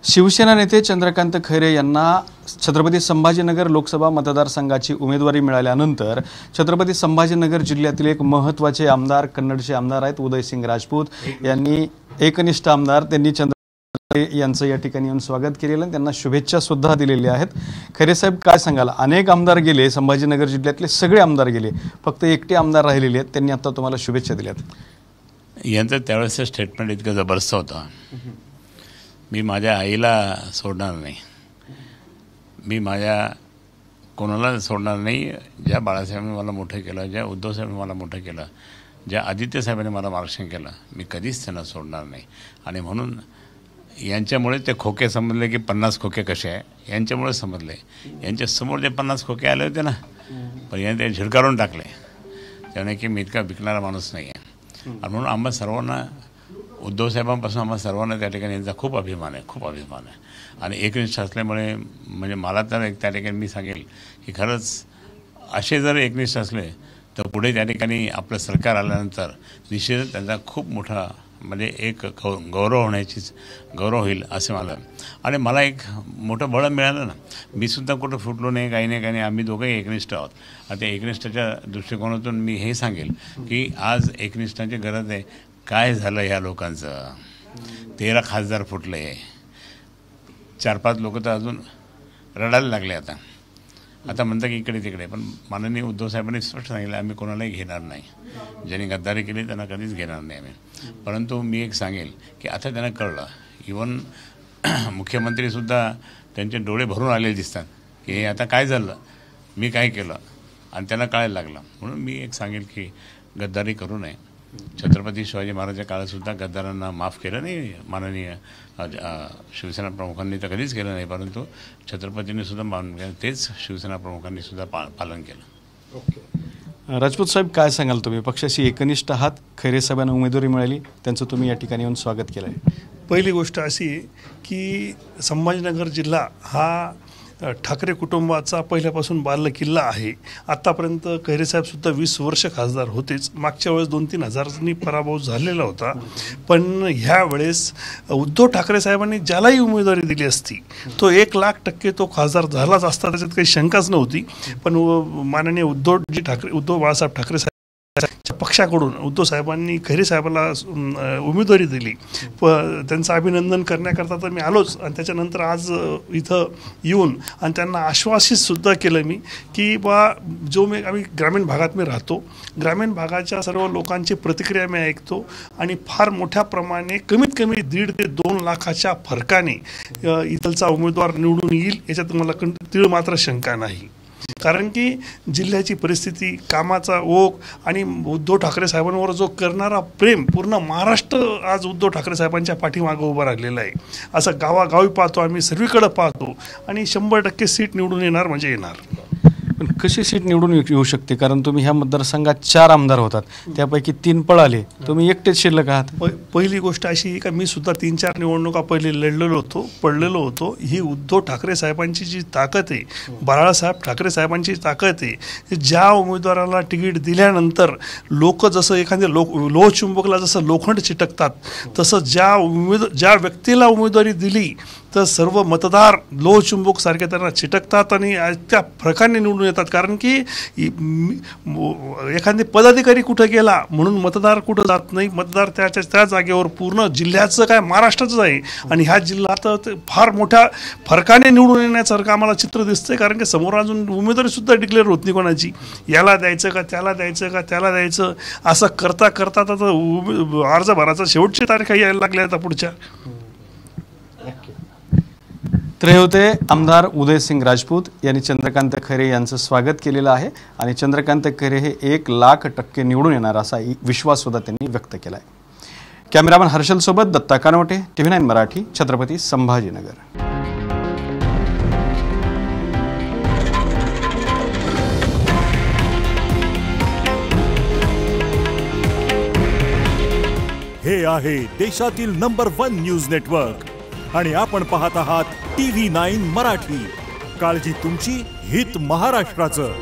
शिवसेना नेते चंद्रकांत खैरे यांना छत्रपती संभाजीनगर लोकसभा मतदारसंघाची उमेदवारी मिळाल्यानंतर छत्रपती संभाजीनगर जिल्ह्यातील एक महत्त्वाचे आमदार कन्नडचे आमदार आहेत उदयसिंग राजपूत यांनी एकनिष्ठ आमदार त्यांनी चंद्रकांत यांचं या ठिकाणी येऊन स्वागत केलेलं आणि त्यांना शुभेच्छा सुद्धा दिलेल्या आहेत। खैरे साहेब काय सांगाल, अनेक आमदार गेले, संभाजीनगर जिल्ह्यातले सगळे आमदार गेले, फक्त एकटे आमदार राहिलेले आहेत, त्यांनी आता तुम्हाला शुभेच्छा दिल्यात। यांचं त्यावेळेस स्टेटमेंट इतकं जबरदस्त होतं, मी माझ्या आईला सोडणार नाही, मी माझ्या कोणाला सोडणार नाही, ज्या बाळासाहेबांनी मला मोठं केलं, ज्या उद्धवसाहेबांनी मला मोठं केलं, ज्या आदित्यसाहेबांनी मला मार्गदर्शन केलं, मी कधीच त्यांना सोडणार नाही। आणि म्हणून यांच्यामुळे ते खोके समजले की 50 खोके कसे आहे, यांच्यामुळे समजले। यांच्यासमोर जे 50 खोके आले होते ना, पण यांनी ते झिडकारून टाकले, त्यामुळे की मी इतका विकणारा माणूस नाही आहे। आणि म्हणून आम्हा सर्वांना, उद्धवसाहेबांपासून आम्हा सर्वांना त्या ठिकाणी यांचा खूप अभिमान आहे, खूप अभिमान आहे। आणि एकनिष्ठ असल्यामुळे म्हणजे मला तर एक त्या ठिकाणी मी सांगेल की खरंच असे जर एकनिष्ठ असले तर पुढे त्या ठिकाणी आपलं सरकार आल्यानंतर निश्चितच त्यांचा खूप मोठा म्हणजे एक गौरव होईल असे मला। आणि मला एक मोठं बळ मिळालं ना, मी सुद्धा कुठं फुटलो नाही, काही नाही, आम्ही दोघंही एकनिष्ठ आहोत। आता एकनिष्ठाच्या दृष्टिकोनातून मी हे सांगेल की आज एकनिष्ठाची गरज आहे। काय झालं ह्या लोकांचं, 13 खासदार फुटले, 4-5 लोक तर अजून रडायला लागले। आता म्हणतात की इकडे तिकडे, पण माननीय उद्धवसाहेबांनी स्पष्ट सांगितलं आम्ही कोणालाही घेणार नाही, ज्यांनी गद्दारी केली त्यांना कधीच घेणार नाही आम्ही। परंतु मी एक सांगेल की आता त्यांना कळलं, इवन मुख्यमंत्रीसुद्धा त्यांचे डोळे भरून आलेले दिसतात की हे आता काय झालं, मी काय केलं, आणि त्यांना कळायला लागलं। म्हणून मी एक सांगेल की गद्दारी करू नये। छत्रपती शिवाजी महाराजांच्या काळातसुद्धा गद्दारांना माफ केलं नाही, माननीय शिवसेना प्रमुखांनी तर कधीच केलं नाही, परंतु छत्रपतींनी सुद्धा मान केलं, तेच शिवसेना प्रमुखांनी सुद्धा पालन केलं। राजपूत साहेब काय सांगाल, तुम्ही पक्षाशी एकनिष्ठ आहात, खैरे साहेबांना उमेदवारी मिळाली, त्यांचं तुम्ही या ठिकाणी येऊन स्वागत केलं आहे। पहिली गोष्ट अशी की संभाजीनगर जिल्हा हा ठाकरे कुटुंबाचा पहिल्यापासून बालेकिल्ला आहे। आत्तापर्यंत खैरे साहेबसुद्धा 20 वर्ष खासदार होतेच, मागच्या वेळेस 2-3 हजारांनी पराभव झालेला होता, पण ह्या वेळेस उद्धव ठाकरे साहेबांनी ज्यालाही उमेदवारी दिली असती तो 1,00,000% तो खासदार झालाच असता, त्याच्यात काही शंकाच नव्हती। पण माननीय उद्धव बाळासाहेब ठाकरे साहेब पक्षाकडून उद्धव साहेबांनी खैरे साहेबांना उमेदवारी दिली, त्यांचं अभिनंदन करण्याकरता तर मी आलोच, आणि त्याच्यानंतर आज इथं येऊन आणि त्यांना आश्वासितसुद्धा केलं मी की आम्ही ग्रामीण भागात मी राहतो, ग्रामीण भागाच्या सर्व लोकांची प्रतिक्रिया मी ऐकतो, आणि फार मोठ्या प्रमाणे कमीत कमी 1.5 ते 2 लाखाच्या फरकाने इथलचा उमेदवार निवडून येईल, याच्यात मला तीळ मात्र शंका नाही। कारण की जिल्ह्याची परिस्थिती, कामाचा ओघ आणि उद्धव ठाकरे साहेबांवर जो करणारा प्रेम, पूर्ण महाराष्ट्र आज उद्धव ठाकरे साहेबांच्या पाठीमागे उभं राहिलेलं आहे। असं गावागावी पाहतो आम्ही, सर्वीकडे पाहतो, आणि 100% सीट निवडून येणार म्हणजे येणार। पण कशी सीट निवडून येऊ शकते, कारण तुम्ही ह्या मतदारसंघात 4 आमदार होतात, त्यापैकी 3 पळाले, तुम्ही एकटेच शिल्लक आहात। पहिली गोष्ट अशी का मी सुद्धा 3-4 निवडणुका पहिले लढलेलो होतो, पडलेलो होतो। ही उद्धव ठाकरे साहेबांची जी ताकद आहे, बाळासाहेब ठाकरे साहेबांची ताकद आहे, ज्या उमेदवाराला तिकीट दिल्यानंतर लोक जसं एखाद्या लोहचुंबकला जसं लोखंड चिटकतात, तसं ज्या व्यक्तीला उमेदवारी दिली तर सर्व मतदार लोहचुंबक सारखे त्यांना चिटकतात आणि त्या फरकाने निवडून येतात। कारण की एखादे पदाधिकारी कुठं गेला म्हणून मतदार कुठं जात नाही, मतदार त्या जागेवर पूर्ण जिल्ह्याचं काय महाराष्ट्राचं आहे, आणि ह्या जिल्ह्यात फार मोठ्या फरकाने निवडून येण्यासारखं आम्हाला चित्र दिसतंय। कारण की समोर अजून उमेदवारीसुद्धा डिक्लेअर होत नाही कोणाची, याला द्यायचं का त्याला द्यायचं का त्याला द्यायचं, असं करता करता आता अर्ज भराचा शेवटची तारीख यायला लागल्या आता पुढच्या। तर हे होते आमदार उदयसिंग राजपूत यांनी चंद्रकांत खैरे यांचं स्वागत केलेलं आहे, आणि चंद्रकांत खैरे हे 1,00,000% निवडून येणार असा विश्वास सुद्धा त्यांनी व्यक्त केला आहे। कॅमेरामन हर्षल सोबत दत्ता कानवटे, TV9 मराठी, छत्रपती संभाजीनगर। हे आहे देशातील नंबर 1 न्यूज नेटवर्क, आणि आपण पाहत आहात TV9 मराठी। काळजी तुमची, हित महाराष्ट्राचं।